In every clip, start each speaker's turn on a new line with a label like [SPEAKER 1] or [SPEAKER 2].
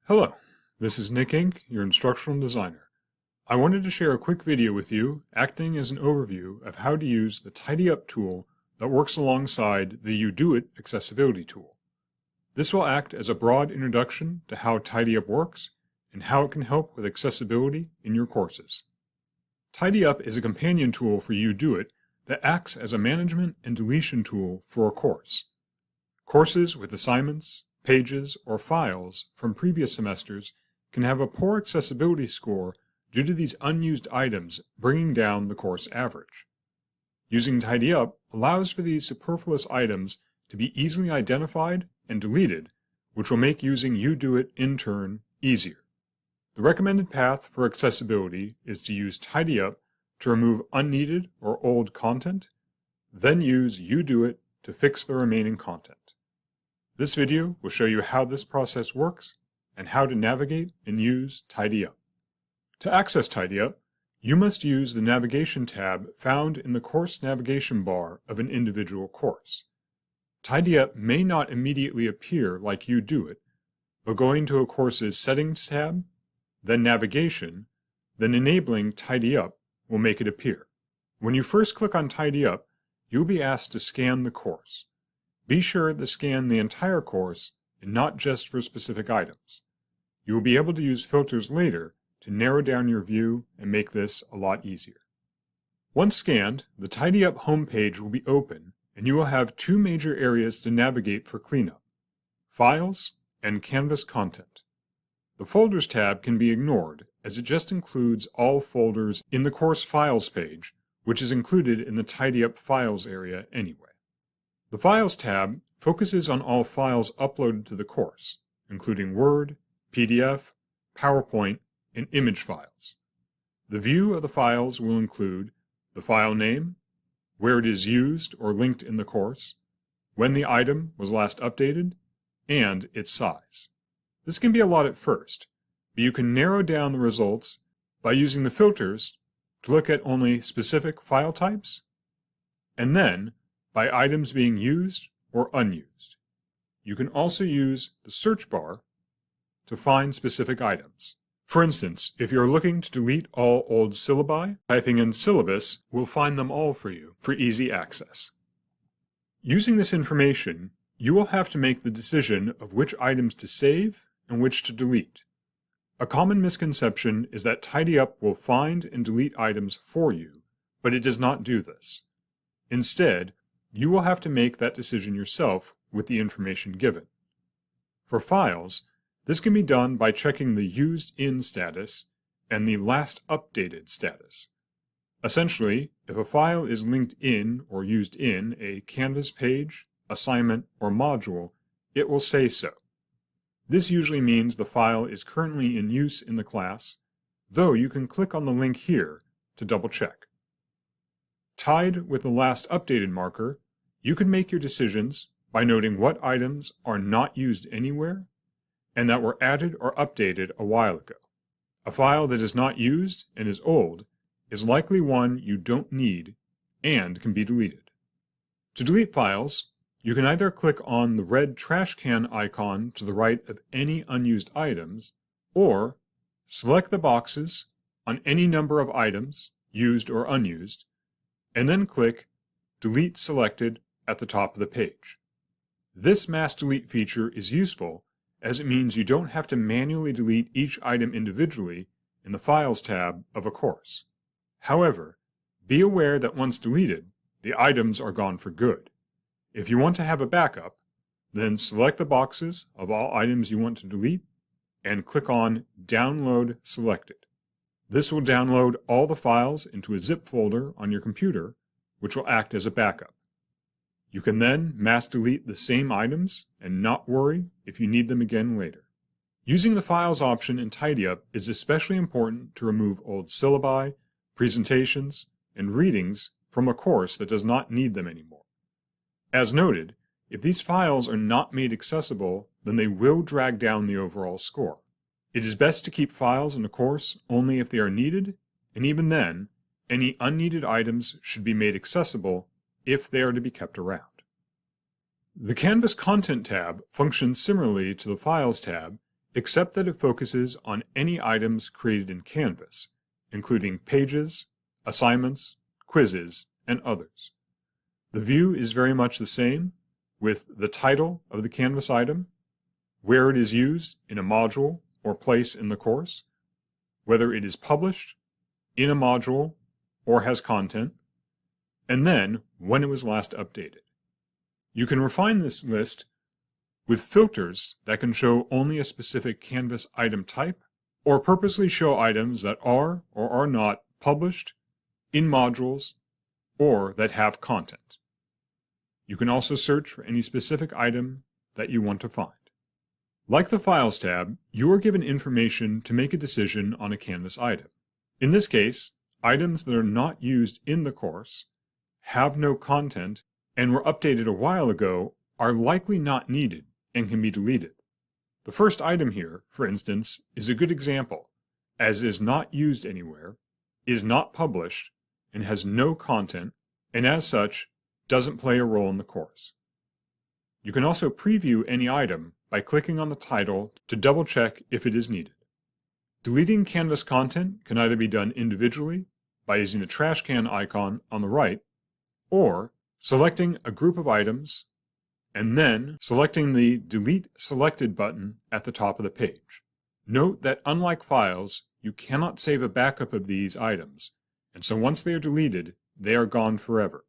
[SPEAKER 1] Hello, this is Nick Inc., your instructional designer. I wanted to share a quick video with you acting as an overview of how to use the TidyUp tool that works alongside the UDoIt accessibility tool. This will act as a broad introduction to how TidyUp works and how it can help with accessibility in your courses. TidyUp is a companion tool for UDoIt that acts as a management and deletion tool for a course. Courses with assignments, pages, or files from previous semesters can have a poor accessibility score due to these unused items bringing down the course average. Using TidyUp allows for these superfluous items to be easily identified and deleted, which will make using UDoIt in turn easier. The recommended path for accessibility is to use TidyUp to remove unneeded or old content, then use UDoIt to fix the remaining content. This video will show you how this process works and how to navigate and use TidyUp. To access TidyUp, you must use the navigation tab found in the course navigation bar of an individual course. TidyUp may not immediately appear like UDoIt, but going to a course's Settings tab, then Navigation, then enabling TidyUp will make it appear. When you first click on TidyUp, you'll be asked to scan the course. Be sure to scan the entire course and not just for specific items. You will be able to use filters later to narrow down your view and make this a lot easier. Once scanned, the TidyUp homepage will be open and you will have two major areas to navigate for cleanup: Files and Canvas Content. The Folders tab can be ignored as it just includes all folders in the course Files page, which is included in the TidyUp Files area anyway. The Files tab focuses on all files uploaded to the course, including Word, PDF, PowerPoint, and image files. The view of the files will include the file name, where it is used or linked in the course, when the item was last updated, and its size. This can be a lot at first, but you can narrow down the results by using the filters to look at only specific file types, and then by items being used or unused. You can also use the search bar to find specific items. For instance, if you're looking to delete all old syllabi, typing in syllabus will find them all for you for easy access. Using this information, you will have to make the decision of which items to save and which to delete. A common misconception is that TidyUp will find and delete items for you, but it does not do this. Instead, you will have to make that decision yourself with the information given. For files, this can be done by checking the Used In status and the Last Updated status. Essentially, if a file is linked in or used in a Canvas page, assignment, or module, it will say so. This usually means the file is currently in use in the class, though you can click on the link here to double check. Tied with the Last Updated marker, you can make your decisions by noting what items are not used anywhere and that were added or updated a while ago. A file that is not used and is old is likely one you don't need and can be deleted. To delete files, you can either click on the red trash can icon to the right of any unused items, or select the boxes on any number of items, used or unused, and then click Delete Selected at the top of the page. This mass delete feature is useful as it means you don't have to manually delete each item individually in the Files tab of a course. However, be aware that once deleted, the items are gone for good. If you want to have a backup, then select the boxes of all items you want to delete and click on Download Selected. This will download all the files into a zip folder on your computer, which will act as a backup. You can then mass delete the same items and not worry if you need them again later. Using the Files option in TidyUp is especially important to remove old syllabi, presentations, and readings from a course that does not need them anymore. As noted, if these files are not made accessible, then they will drag down the overall score. It is best to keep files in a course only if they are needed, and even then, any unneeded items should be made accessible if they are to be kept around. The Canvas Content tab functions similarly to the Files tab except that it focuses on any items created in Canvas, including pages, assignments, quizzes, and others. The view is very much the same, with the title of the Canvas item, where it is used in a module or place in the course, whether it is published in a module or has content, and then when it was last updated. You can refine this list with filters that can show only a specific Canvas item type, or purposely show items that are or are not published in modules or that have content. You can also search for any specific item that you want to find. Like the Files tab, you are given information to make a decision on a Canvas item. In this case, items that are not used in the course, have no content, and were updated a while ago are likely not needed and can be deleted. The first item here, for instance, is a good example, as it is not used anywhere, is not published, and has no content, and as such, doesn't play a role in the course. You can also preview any item by clicking on the title to double-check if it is needed. Deleting Canvas content can either be done individually by using the trash can icon on the right, or selecting a group of items and then selecting the Delete Selected button at the top of the page. Note that unlike files, you cannot save a backup of these items, and so once they are deleted, they are gone forever.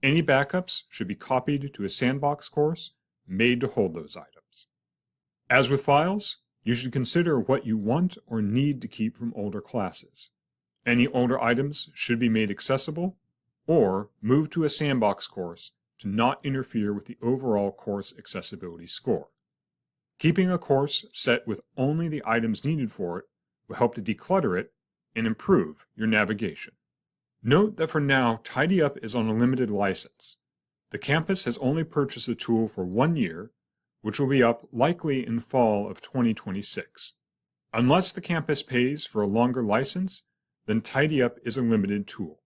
[SPEAKER 1] Any backups should be copied to a sandbox course made to hold those items. As with files, you should consider what you want or need to keep from older classes. Any older items should be made accessible or moved to a sandbox course to not interfere with the overall course accessibility score. Keeping a course set with only the items needed for it will help to declutter it and improve your navigation. Note that for now, TidyUp is on a limited license. The campus has only purchased the tool for 1 year, which will be up likely in fall of 2026. Unless the campus pays for a longer license, then TidyUp is a limited tool.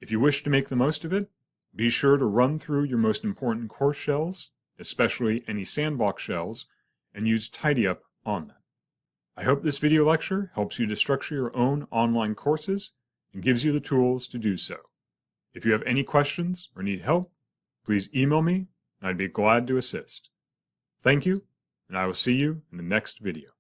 [SPEAKER 1] If you wish to make the most of it, be sure to run through your most important course shells, especially any sandbox shells, and use TidyUp on them. I hope this video lecture helps you to structure your own online courses and gives you the tools to do so. If you have any questions or need help, please email me and I'd be glad to assist. Thank you, and I will see you in the next video.